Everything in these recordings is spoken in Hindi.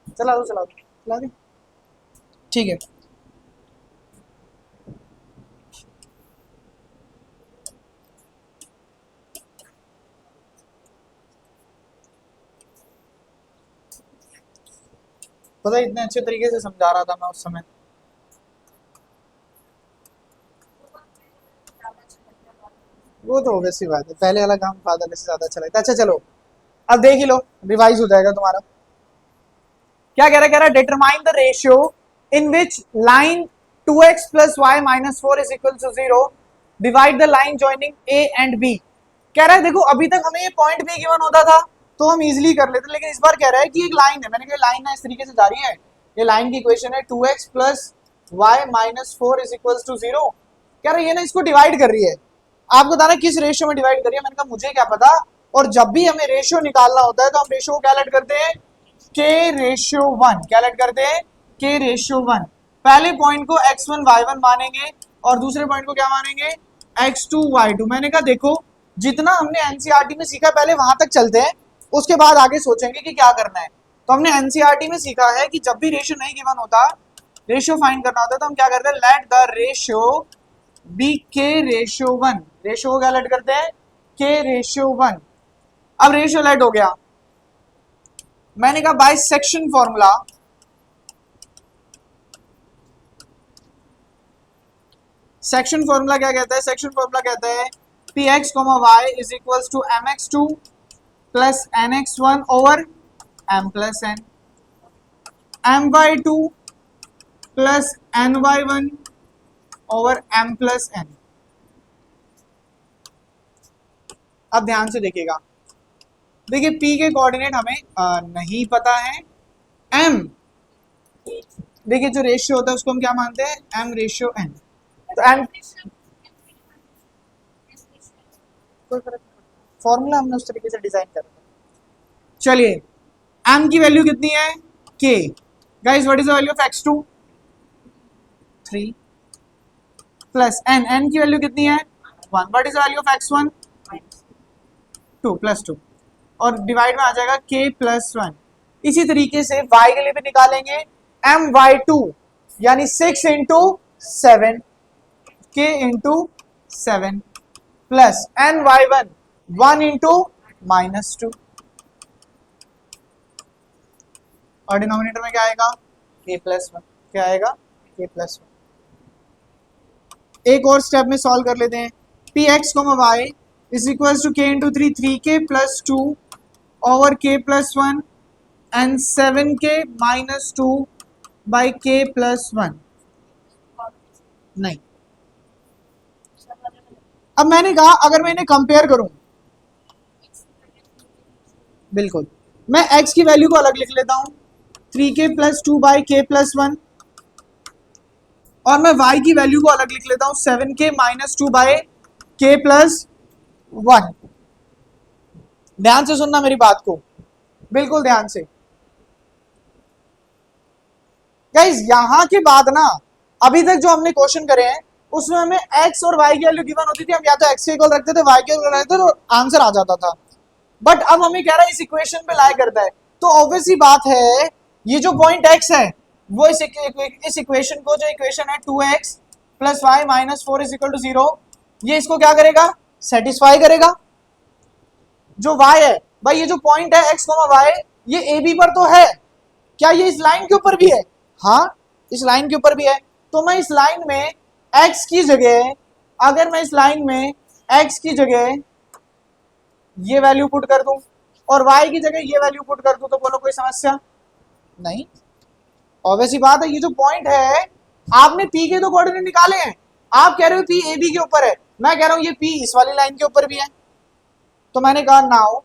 चला दो चला दो चला दे। ठीक है, पता है इतने अच्छे तरीके से समझा रहा था मैं उस समय। वो तो ऑब्वियस सी बात है, पहले वाला काम फादर से ज्यादा अच्छा लगता है। अच्छा चलो, अब देख ही लो, रिवाइज हो जाएगा तुम्हारा। क्या कह रहा है determine the ratio in which line 2x plus y minus four is equal to 0 divide the line joining a and b. कह रहा है देखो अभी तक हमें ये पॉइंट बी गिवन होता था तो हम इजीली कर लेते, लेकिन इस बार कह रहा है कि एक लाइन है, मैंने कहा लाइन ना इस तरीके से जा रही है, ये लाइन की इक्वेशन है 2x plus y minus four is equal to 0। कह रहा है ये ना इसको डिवाइड कर रही है, आपको बताना किस रेशियो में डिवाइड कर रही है। मैंने कहा मुझे क्या पता, और जब भी हमें रेशियो निकालना होता है तो हम रेशियो को क्या लेट करते हैं, के रेशियो वन। क्या लेट करते हैं, के रेशियो वन। पहले पॉइंट को x1 y1 मानेंगे और दूसरे पॉइंट को क्या मानेंगे, x2 y2। मैंने कहा देखो जितना हमने एनसीईआरटी में सीखा पहले वहां तक चलते हैं, उसके बाद आगे सोचेंगे कि क्या करना है। तो हमने एनसीईआरटी में सीखा है कि जब भी रेशियो नहीं गिवन होता, रेशियो फाइंड करना होता है, तो हम क्या करते हैं, let the ratio be k ratio one. Ratio को क्या लेट करते हैं, के रेशियो वन। अब रेशियो लेट हो गया, मैंने कहा by section formula, section formula क्या कहता है, सेक्शन फॉर्मूला कहता है p x comma Y is equal to m x two plus n x one over m plus n, m y two plus n y one over m plus n. अब ध्यान से देखिएगा, देखिए P के कोऑर्डिनेट हमें नहीं पता है, M देखिए जो रेशियो होता है उसको हम क्या मानते हैं, M रेशियो N। तो M फॉर्मूला हमने उस तरीके से डिजाइन कर रखा है। चलिए M की वैल्यू कितनी है, K। Guys what is the value of x2, 3 plus n की वैल्यू कितनी है 1। What is the value of x1, 2 plus 2 और डिवाइड में आ जाएगा k प्लस 1। इसी तरीके से y के लिए भी निकालेंगे, एम वाई टू यानी 6 into 7 k into 7 plus n y one 1 into minus 2 और डिनोमिनेटर में क्या आएगा, k प्लस 1। क्या आएगा, k प्लस 1। एक और स्टेप में सॉल्व कर लेते हैं, P x comma Y is equal to K into 3, 3k plus 2 over k plus 1 and 7k minus 2 by k plus 1। नहीं, अब मैंने कहा अगर मैं इन्हें कंपेयर करूं, बिल्कुल मैं x की वैल्यू को अलग लिख लेता हूं 3k plus 2 by k plus 1 और मैं y की वैल्यू को अलग लिख लेता हूं 7k minus 2 by k plus 1। ध्यान से सुनना मेरी बात को, बिल्कुल ध्यान से। गाइस यहां के बाद ना अभी तक जो हमने क्वेश्चन करे हैं उसमें हमें x और y की वैल्यू गिवन होती थी, हम या तो x के इक्वल रखते थे y के इक्वल रखते थे तो आंसर आ जाता था। बट अब हमें कह रहा है इस इक्वेशन पे लाई करता है, तो ऑब्वियस ही बात है ये जो पॉइंट x है वो इस इक्वेशन को, जो इक्वेशन है 2x plus y minus four is equal to 0, ये इसको क्या करेगा, सेटिस्फाई करेगा। जो y है भाई, ये जो पॉइंट है x y ये ए बी पर तो है, क्या ये इस लाइन के ऊपर भी है, हाँ इस लाइन के ऊपर भी है। तो मैं इस लाइन में x की जगह, अगर मैं इस लाइन में x की जगह ये वैल्यू पुट कर दूं और y की जगह ये वैल्यू पुट कर दूं तो बोलो कोई समस्या नहीं। ऑब्वियस ही बात है, ये जो पॉइंट है आपने p के तो कोऑर्डिनेट निकाले हैं, आप कह रहे हो p ए बी के ऊपर है, मैं कह रहा हूं ये p इस वाली लाइन के ऊपर भी है। तो मैंने कहा now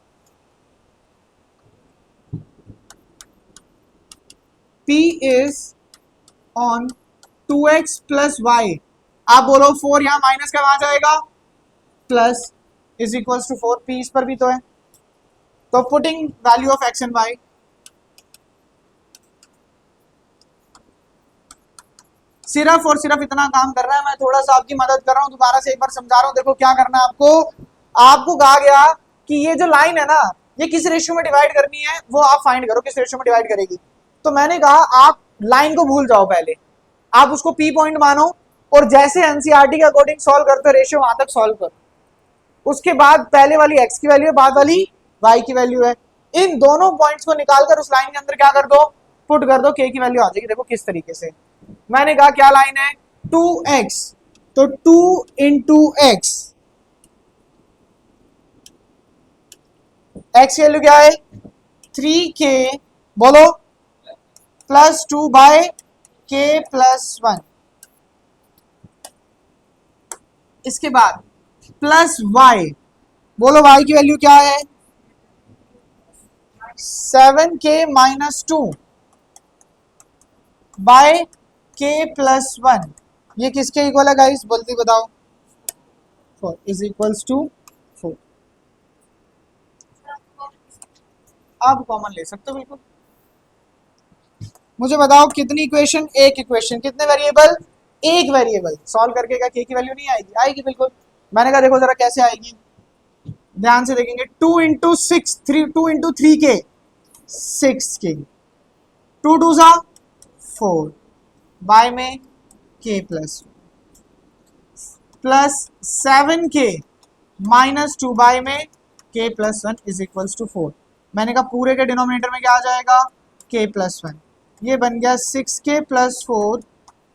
p is on 2x plus y. आप बोलो 4 यहां माइनस का वहां जाएगा, plus is equal to 4, p इस पर भी तो है। तो putting value of x and y, सिर्फ और सिर्फ इतना काम कर रहा है, मैं थोड़ा सा आपकी मदद कर रहा हूं, दोबारा से एक बार समझा रहा हूं। देखो क्या करना है आपको, आपको कहा गया कि ये जो लाइन है ना ये किस रेशियो में डिवाइड करनी है, वो आप फाइंड करो किस रेशियो में डिवाइड करेगी। तो मैंने कहा आप लाइन को भूल जाओ, पहले आप उसको पी पॉइंट मानो और जैसे एनसीईआरटी के अकॉर्डिंग सॉल्व करते हो रेशियो वहां तक सॉल्व करो। उसके बाद पहले वाली एक्स की वैल्यू है, बाद वाली वाई की वैल्यू है, इन दोनों पॉइंट्स को निकालकर उस लाइन के अंदर क्या कर दो, पुट कर दो, के की वैल्यू आ जाएगी। देखो किस तरीके से, मैंने कहा क्या लाइन है 2x, तो 2 इंटू एक्स, एक्स की वैल्यू क्या है 3k, बोलो प्लस 2 बाय के प्लस 1, इसके बाद प्लस y, बोलो y की वैल्यू क्या है 7k माइनस 2 बाय के प्लस 1, ये किसके इक्वल है गाइस, जल्दी बताओ, 4 इज इक्वल्स टू 4। आप कॉमन ले सकते हो बिल्कुल। मुझे बताओ कितनी इक्वेशन, एक इक्वेशन, कितने वेरिएबल, एक वेरिएबल, सॉल्व करके क्या के की वैल्यू नहीं आएगी, आएगी बिल्कुल। मैंने कहा देखो जरा कैसे आएगी, ध्यान से देखेंगे, 2 इंटू 6, 2 इंटू 3k 6k, 2 2 सा 4 बाय में k plus 7k minus 2 by में k plus 1 is equals to 4। मैंने कहा पूरे के डिनोमिनेटर में क्या आ जाएगा k प्लस 1, ये बन गया 6k plus 4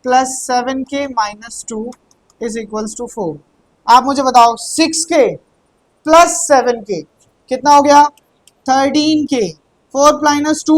plus 7k minus 2 is equals to 4। आप मुझे बताओ 6k प्लस 7k कितना हो गया 13k, 4 माइनस 2